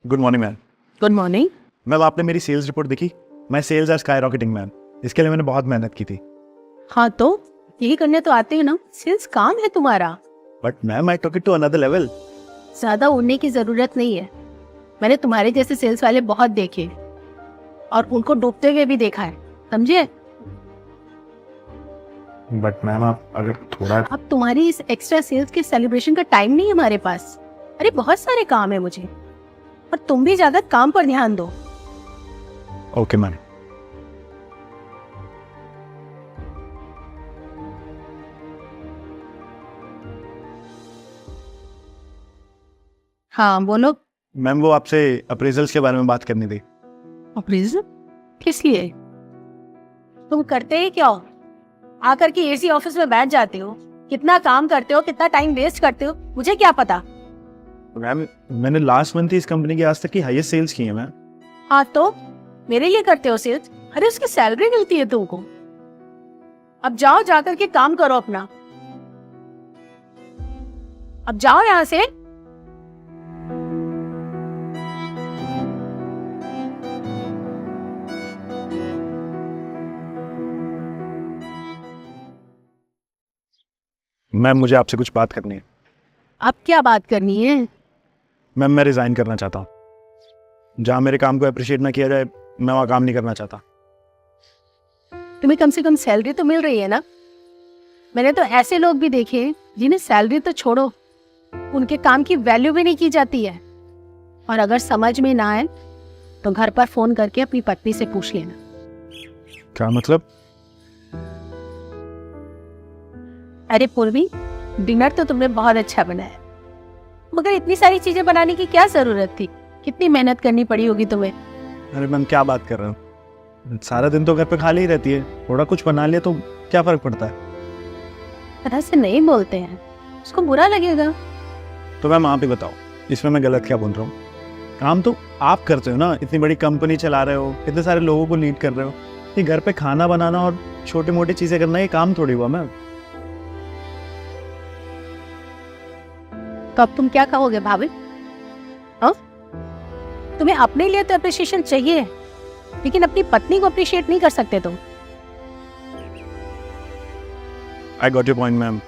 Good morning ma'am. Good morning. Ma'am आपने मेरी sales report देखी? My sales are skyrocketing ma'am. इसके लिए मैंने बहुत मेहनत की थी। हाँ तो यही करने तो आते हो ना, सेल्स काम है तुम्हारा। But ma'am I took it to another level. ज्यादा उड़ने की जरूरत नहीं है। मैंने तुम्हारे जैसे सेल्स वाले बहुत देखे और उनको डूबते हुए भी देखा है, समझे? बट मैम आप अगर थोड़ा अब तुम्हारी इस एक्स्ट्रा सेल्स के सेलिब्रेशन का टाइम नहीं है हमारे पास। अरे बहुत सारे काम है मुझे, और तुम भी ज्यादा काम पर ध्यान दो। Okay ma'am. हाँ बोलो। मैम वो आपसे अप्रेजल्स के बारे में बात करनी थी। अप्रेजल किस लिए? तुम करते ही क्या हो? आकर के एसी ऑफिस में बैठ जाते हो, कितना काम करते हो, कितना टाइम वेस्ट करते हो, मुझे क्या पता। मैम मैंने लास्ट मंथ ही इस कंपनी की आज तक की हाईएस्ट सेल्स की है मैम। हाँ तो मेरे लिए करते हो सेल्स? अरे उसकी सैलरी मिलती है तुमको। अब जाओ, जाकर के काम करो अपना। अब जाओ यहाँ से। मैम मुझे आपसे कुछ बात करनी है। अब क्या बात करनी है? मैम मैं रिजाइन करना चाहता हूँ। जहाँ मेरे काम को अप्रिशिएट ना किया जाए, मैं वहाँ काम नहीं करना चाहता। तुम्हें कम से कम सैलरी तो मिल रही है ना? मैंने तो ऐसे लोग भी देखे जिन्हें सैलरी तो छोड़ो, उनके काम की वैल्यू भी नहीं की जाती है। और अगर समझ में ना आए तो घर पर फोन करके अपनी पत्नी से पूछ लेना। क्या मतलब? अरे पूर्वी, डिनर तो तुमने बहुत अच्छा बनाया, मगर इतनी सारी चीजें बनाने की क्या जरूरत थी? कितनी मेहनत करनी पड़ी होगी तुम्हें। अरे मैम क्या बात कर रहे हो? सारा दिन तो घर पे खाली ही रहती है, थोड़ा कुछ बना लिया तो क्या फर्क पड़ता है? तरह से नहीं बोलते हैं, उसको बुरा लगेगा। तो मैम आप ही बताओ, इसमें मैं गलत क्या बोल रहा हूँ? काम तो आप करते हो ना, इतनी बड़ी कंपनी चला रहे हो, इतने सारे लोगों को लीड कर रहे हो। ये घर पे खाना बनाना और छोटी मोटी चीजें करना, ये काम थोड़ी हुआ मैम। तो अब तुम क्या कहोगे भाभी? हाँ, तुम्हें अपने लिए तो अप्रिशिएशन चाहिए, लेकिन अपनी पत्नी को अप्रिशिएट नहीं कर सकते तुम। I got your point ma'am.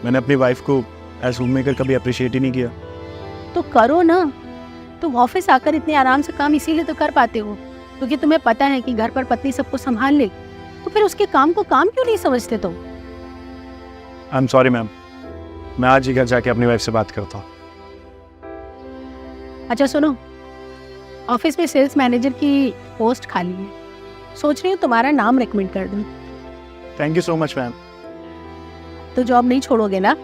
मैंने अपनी वाइफ को एज होम मेकर कभी अप्रिशिएट ही नहीं किया। तो करो ना। तुम ऑफिस आकर इतने आराम से काम इसीलिए तो कर पाते हो क्योंकि तुम्हें पता है कि घर पर पत्नी सबको संभाल ले। तो फिर उसके काम को काम क्यों नहीं समझते तुम? आई एम सॉरी मैम, मैं आज ही घर जाके अपनी वाइफ से बात करता हूँ। अच्छा सुनो, ऑफिस में सेल्स मैनेजर की पोस्ट खाली है, सोच रही हूँ तुम्हारा नाम रिकमेंड कर दूँ। Thank you so much ma'am. तो जॉब नहीं छोड़ोगे ना?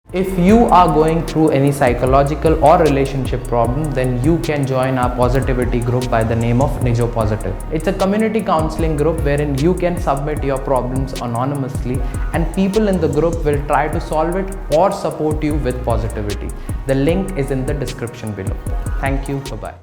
If you are going through any psychological or relationship problem, then you can join our positivity group by the name of Nijo Positive. It's a community counseling group wherein you can submit your problems anonymously and people in the group will try to solve it or support you with positivity. The link is in the description below. Thank you. Bye-bye.